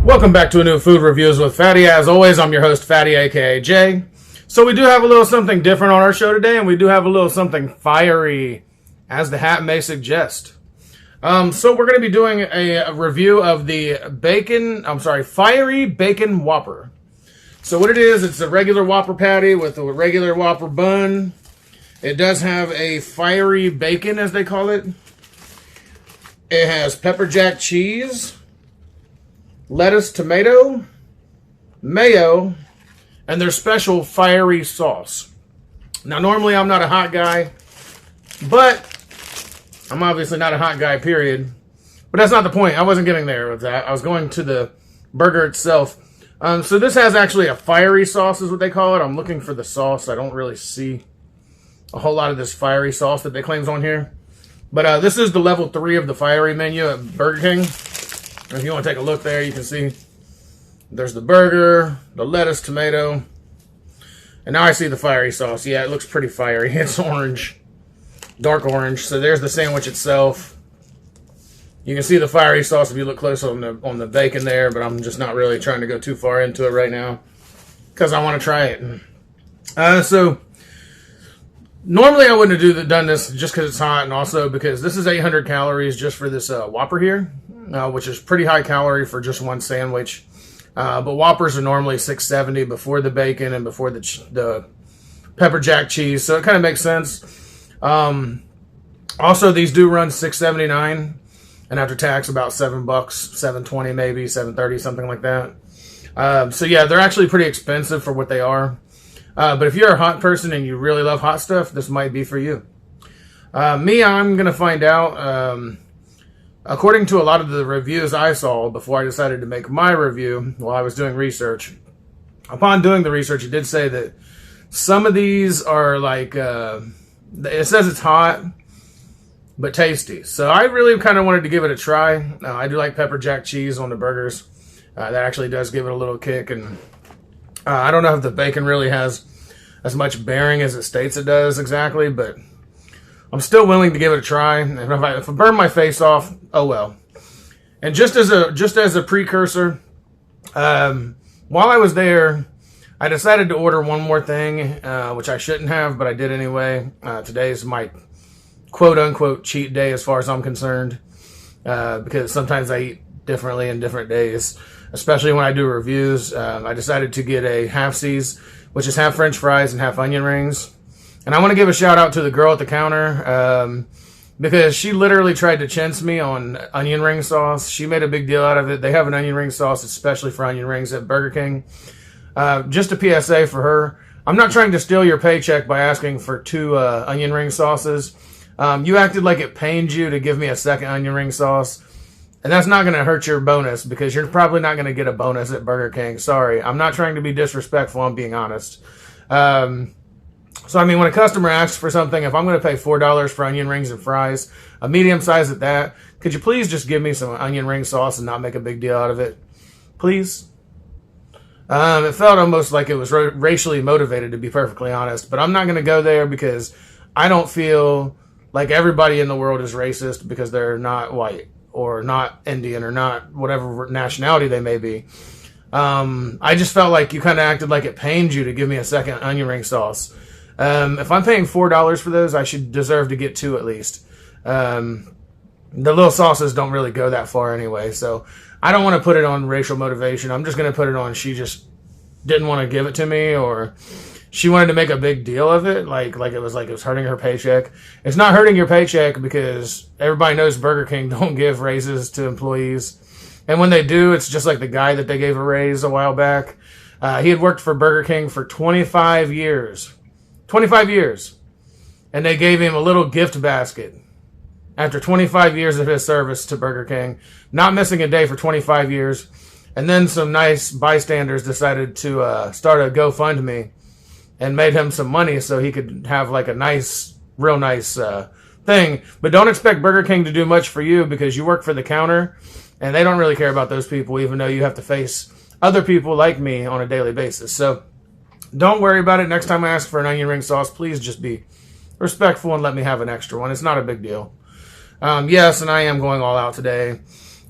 Welcome back to a new Food Reviews with Fatty. As always, I'm your host, Fatty, aka Jay. So we do have a little something different on our show today, and we do have a little something fiery, as the hat may suggest. So we're going to be doing a review of the fiery bacon Whopper. So what it is, it's a regular Whopper patty with a regular Whopper bun. It does have a fiery bacon, as they call it. It has pepper jack cheese, lettuce, tomato, mayo, and their special fiery sauce. Now, normally I'm not a hot guy, but I'm obviously not a hot guy, period. But that's not the point. I wasn't getting there with that. I was going to the burger itself. So this has actually a fiery sauce is what they call it. I'm looking for the sauce. I don't really see a whole lot of this fiery sauce that they claims on here. But this is the level 3 of the fiery menu at Burger King. If you want to take a look there, you can see there's the burger, the lettuce, tomato, and now I see the fiery sauce. Yeah, it looks pretty fiery. It's orange, dark orange. So there's the sandwich itself. You can see the fiery sauce if you look close on the bacon there, but I'm just not really trying to go too far into it right now because I want to try it. So normally I wouldn't have done this just because it's hot, and also because this is 800 calories just for this Whopper here, which is pretty high calorie for just one sandwich. But Whoppers are normally 670 before the bacon and before the pepper jack cheese, so it kind of makes sense. Also, these do run $6.79, and after tax about $7, $7.20 maybe, $7.30, something like that. So yeah, they're actually pretty expensive for what they are. But if you're a hot person and you really love hot stuff, this might be for you. I'm going to find out. According to a lot of the reviews I saw before I decided to make my review while I was doing research, upon doing the research, it did say that some of these are like, it says it's hot, but tasty. So I really kind of wanted to give it a try. I do like pepper jack cheese on the burgers. That actually does give it a little kick, and I don't know if the bacon really has as much bearing as it states it does exactly, but I'm still willing to give it a try. And if I burn my face off, oh well. And just as a precursor, while I was there, I decided to order one more thing, which I shouldn't have, but I did anyway. Today's my quote-unquote cheat day as far as I'm concerned, because sometimes I eat differently in different days, especially when I do reviews. I decided to get a half C's, which is half French fries and half onion rings. And I want to give a shout out to the girl at the counter, because she literally tried to chintz me on onion ring sauce. She made a big deal out of it. They have an onion ring sauce, especially for onion rings at Burger King. Just a PSA for her. I'm not trying to steal your paycheck by asking for 2 onion ring sauces. You acted like it pained you to give me a second onion ring sauce. And that's not going to hurt your bonus, because you're probably not going to get a bonus at Burger King. Sorry. I'm not trying to be disrespectful. I'm being honest. So, I mean, when a customer asks for something, if I'm going to pay $4 for onion rings and fries, a medium size at that, could you please just give me some onion ring sauce and not make a big deal out of it? Please? It felt almost like it was racially motivated, to be perfectly honest. But I'm not going to go there because I don't feel like everybody in the world is racist because they're not white or not Indian or not whatever nationality they may be. I just felt like you kind of acted like it pained you to give me a second onion ring sauce. If I'm paying $4 for those, I should deserve to get 2 at least. The little sauces don't really go that far anyway, so I don't want to put it on racial motivation. I'm just going to put it on she just didn't want to give it to me, or she wanted to make a big deal of it, like it was hurting her paycheck. It's not hurting your paycheck because everybody knows Burger King don't give raises to employees. And when they do, it's just like the guy that they gave a raise a while back. He had worked for Burger King for 25 years. 25 years. And they gave him a little gift basket after 25 years of his service to Burger King, not missing a day for 25 years. And then some nice bystanders decided to start a GoFundMe and made him some money so he could have like a nice, real nice thing. But don't expect Burger King to do much for you because you work for the counter and they don't really care about those people, even though you have to face other people like me on a daily basis. So don't worry about it. Next time I ask for an onion ring sauce, please just be respectful and let me have an extra one. It's not a big deal. Yes, and I am going all out today.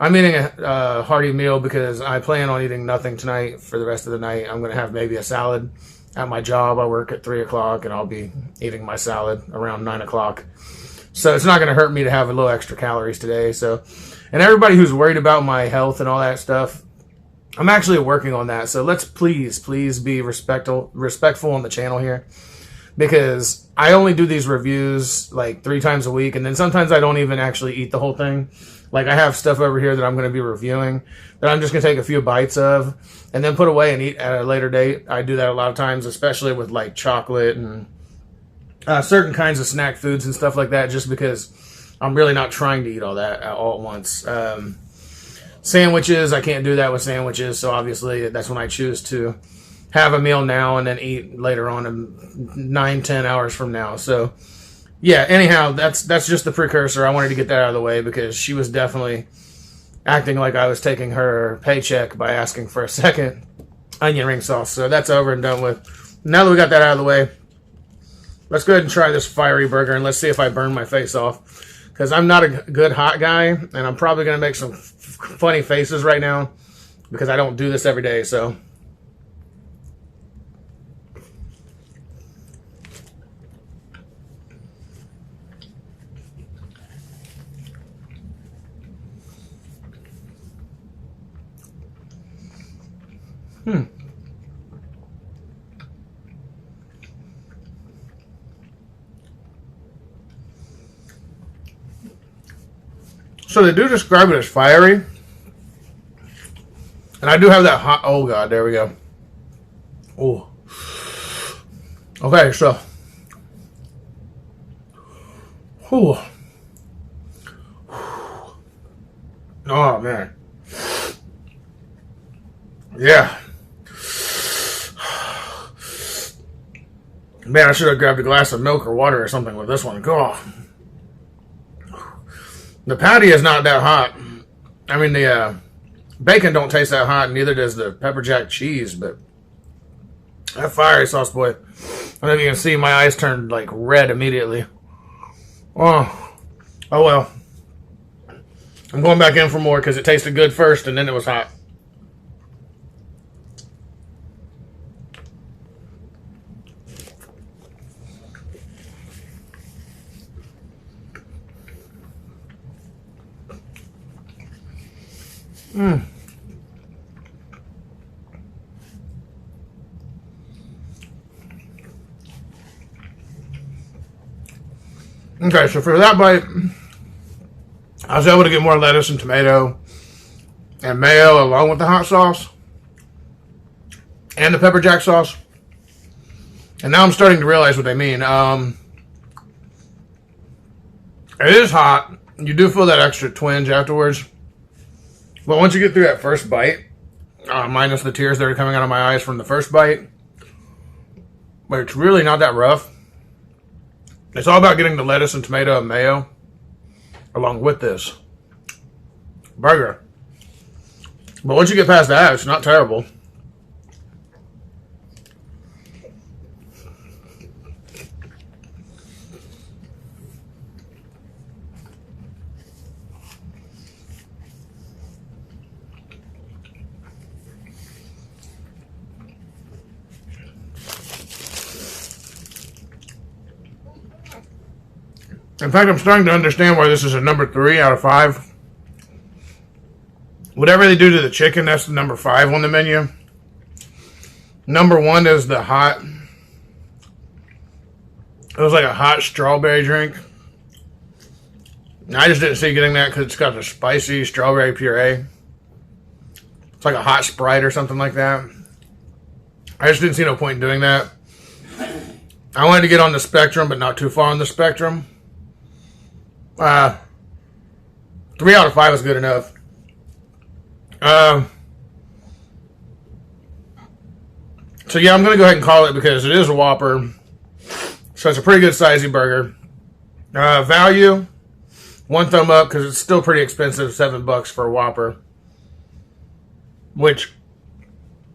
I'm eating a hearty meal because I plan on eating nothing tonight for the rest of the night. I'm going to have maybe a salad at my job. I work at 3 o'clock, and I'll be eating my salad around 9 o'clock. So it's not going to hurt me to have a little extra calories today. So, and everybody who's worried about my health and all that stuff, I'm actually working on that. So let's please be respectful on the channel here, because I only do these reviews like 3 times a week, and then sometimes I don't even actually eat the whole thing. Like, I have stuff over here that I'm going to be reviewing that I'm just going to take a few bites of and then put away and eat at a later date. I do that a lot of times, especially with like chocolate and certain kinds of snack foods and stuff like that, just because I'm really not trying to eat all that all at once. Sandwiches, I can't do that with sandwiches, so obviously that's when I choose to have a meal now and then eat later on in 9-10 hours from now. So yeah, anyhow, that's just the precursor. I wanted to get that out of the way because she was definitely acting like I was taking her paycheck by asking for a second onion ring sauce. So that's over and done with. Now that we got that out of the way, let's go ahead and try this fiery burger, and let's see if I burn my face off, because I'm not a good hot guy, and I'm probably going to make some funny faces right now because I don't do this every day. So So they do describe it as fiery, and I do have that hot. Oh god, there we go. Oh, okay, so, oh man, yeah. Man, I should have grabbed a glass of milk or water or something with this one. God. The patty is not that hot. I mean, the bacon don't taste that hot, and neither does the pepper jack cheese, but that fiery sauce, boy. I don't know if you can see, my eyes turned like red immediately. Oh well. I'm going back in for more because it tasted good first, and then it was hot. Okay, so for that bite, I was able to get more lettuce and tomato and mayo along with the hot sauce and the pepper jack sauce. And now I'm starting to realize what they mean. It is hot. You do feel that extra twinge afterwards. But once you get through that first bite, minus the tears that are coming out of my eyes from the first bite, but it's really not that rough. It's all about getting the lettuce and tomato and mayo along with this burger. But once you get past that, it's not terrible. In fact, I'm starting to understand why this is a number 3 out of 5. Whatever they do to the chicken, that's the number 5 on the menu. Number 1 is the hot. It was like a hot strawberry drink. I just didn't see getting that because it's got the spicy strawberry puree. It's like a hot Sprite or something like that. I just didn't see no point in doing that. I wanted to get on the spectrum, but not too far on the spectrum. 3 out of 5 is good enough. So yeah, I'm going to go ahead and call it because it is a Whopper. So it's a pretty good sizey burger. Value, 1 thumb up because it's still pretty expensive, $7 for a Whopper. Which,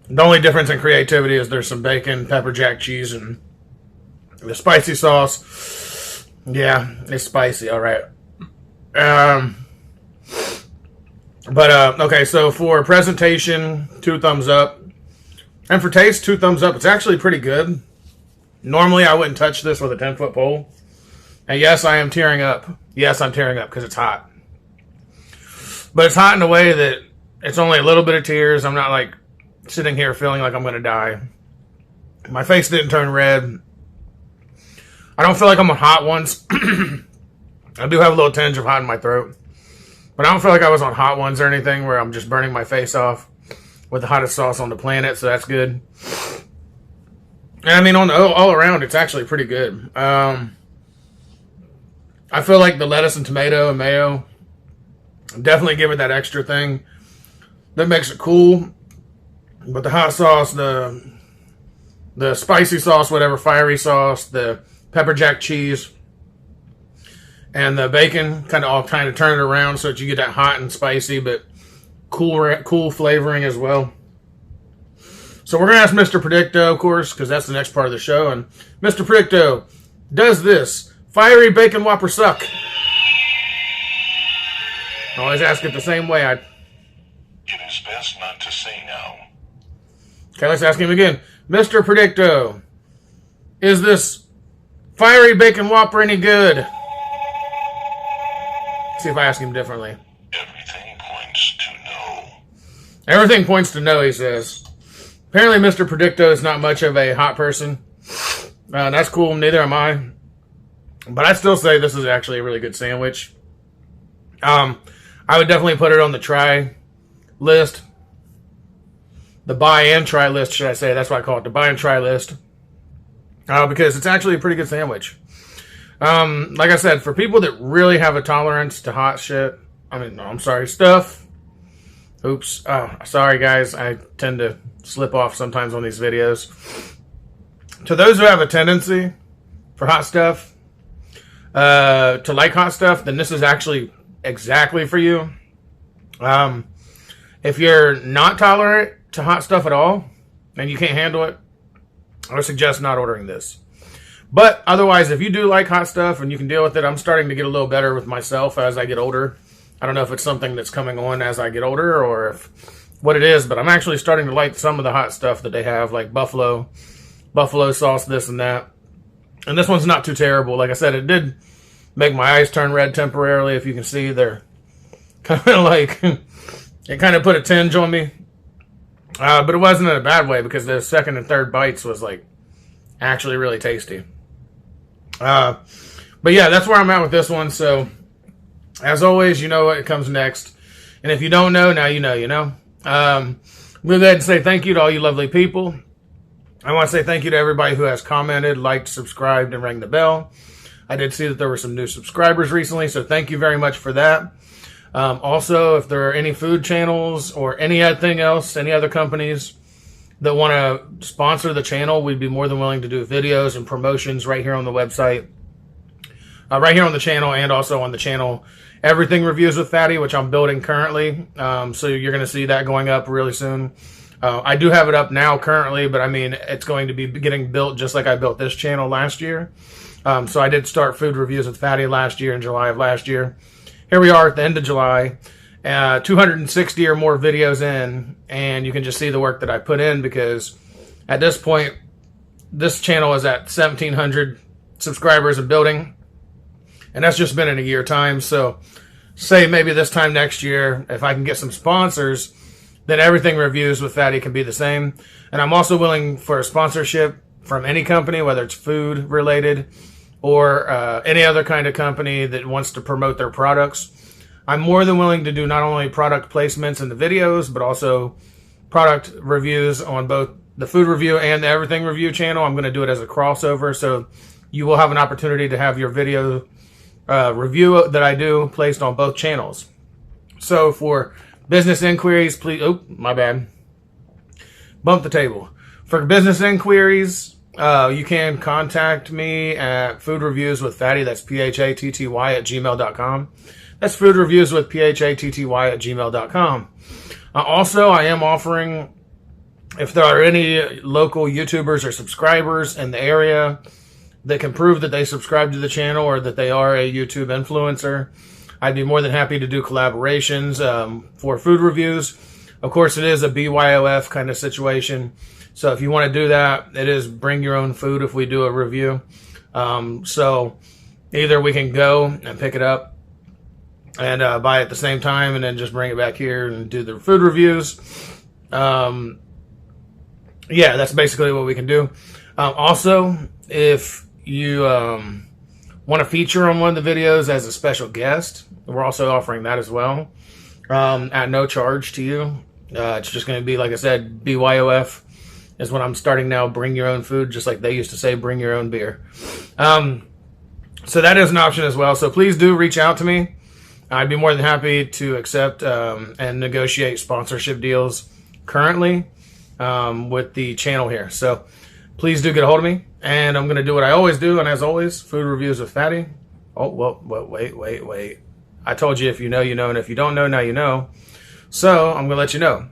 the only difference in creativity is there's some bacon, pepper jack cheese, and the spicy sauce. Yeah, it's spicy, alright. But, okay, so for presentation, 2 thumbs up. And for taste, 2 thumbs up. It's actually pretty good. Normally, I wouldn't touch this with a 10-foot pole. And yes, I am tearing up. Yes, I'm tearing up because it's hot. But it's hot in a way that it's only a little bit of tears. I'm not, like, sitting here feeling like I'm going to die. My face didn't turn red. I don't feel like I'm on hot ones. I do have a little tinge of hot in my throat. But I don't feel like I was on hot ones or anything where I'm just burning my face off with the hottest sauce on the planet, so that's good. And I mean, all around, it's actually pretty good. I feel like the lettuce and tomato and mayo definitely give it that extra thing that makes it cool. But the hot sauce, the spicy sauce, whatever, fiery sauce, the pepper jack cheese, and the bacon kind of turn it around so that you get that hot and spicy, but cool flavoring as well. So we're going to ask Mr. Predicto, of course, because that's the next part of the show. And Mr. Predicto, does this fiery bacon Whopper suck? I always ask it the same way. It is best not to say now. Okay, let's ask him again. Mr. Predicto, is this fiery bacon Whopper any good? Let's see if I ask him differently. Everything points to no. Everything points to no, he says. Apparently, Mr. Predicto is not much of a hot person. That's cool. Neither am I. But I'd still say this is actually a really good sandwich. I would definitely put it on the try list. The buy and try list, should I say. That's what I call it. The buy and try list. Because it's actually a pretty good sandwich. Like I said, for people that really have a tolerance to hot shit. Stuff. Oops. Sorry, guys. I tend to slip off sometimes on these videos. To those who have a tendency for hot stuff, to like hot stuff, then this is actually exactly for you. If you're not tolerant to hot stuff at all, and you can't handle it, I would suggest not ordering this. But otherwise, if you do like hot stuff and you can deal with it, I'm starting to get a little better with myself as I get older. I don't know if it's something that's coming on as I get older or what it is, but I'm actually starting to like some of the hot stuff that they have, like buffalo sauce, this and that. And this one's not too terrible. Like I said, it did make my eyes turn red temporarily. If you can see, they're kind of like, it kind of put a tinge on me. But it wasn't in a bad way because the second and third bites was like actually really tasty. But yeah, that's where I'm at with this one. So as always, you know what comes next. And if you don't know, now you know, you know. I'm going to go ahead and say thank you to all you lovely people. I want to say thank you to everybody who has commented, liked, subscribed, and rang the bell. I did see that there were some new subscribers recently, so thank you very much for that. Also, if there are any food channels or anything else, any other companies that want to sponsor the channel, we'd be more than willing to do videos and promotions right here on the website. Right here on the channel and also on the channel Everything Reviews with Fatty, which I'm building currently. So you're going to see that going up really soon. I do have it up now currently, but I mean, it's going to be getting built just like I built this channel last year. So I did start Food Reviews with Fatty last year in July of last year. Here we are at the end of July, 260 or more videos in, and you can just see the work that I put in because at this point, this channel is at 1,700 subscribers and building, and that's just been in a year time. So say maybe this time next year, if I can get some sponsors, then Everything Reviews with Fatty can be the same. And I'm also willing for a sponsorship from any company, whether it's food related or any other kind of company that wants to promote their products. I'm more than willing to do not only product placements in the videos, but also product reviews on both the Food Review and the Everything Review channel. I'm going to do it as a crossover, so you will have an opportunity to have your video review that I do placed on both channels. So for business inquiries, please... Oh, my bad. Bump the table. For business inquiries, you can contact me at Food Reviews with Fatty. That's PHATTY at gmail.com. That's Food Reviews with PHATTY at gmail.com. Also, I am offering, if there are any local YouTubers or subscribers in the area that can prove that they subscribe to the channel or that they are a YouTube influencer, I'd be more than happy to do collaborations for food reviews. Of course, it is a BYOF kind of situation. So if you want to do that, it is bring your own food if we do a review. So either we can go and pick it up and buy it at the same time and then just bring it back here and do the food reviews. Yeah, that's basically what we can do. Also, if you want to feature on one of the videos as a special guest, we're also offering that as well at no charge to you. It's just going to be, like I said, BYOF is what I'm starting now. Bring your own food, just like they used to say, bring your own beer. So that is an option as well. So please do reach out to me. I'd be more than happy to accept and negotiate sponsorship deals currently with the channel here. So please do get a hold of me. And I'm going to do what I always do. And as always, food reviews with Fatty. Oh, well, wait. I told you if you know, you know. And if you don't know, now you know. So I'm going to let you know.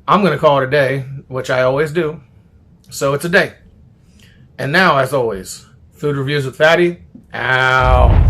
I'm going to call it a day, which I always do. So it's a day. And now, as always, food reviews with Fatty. Ow.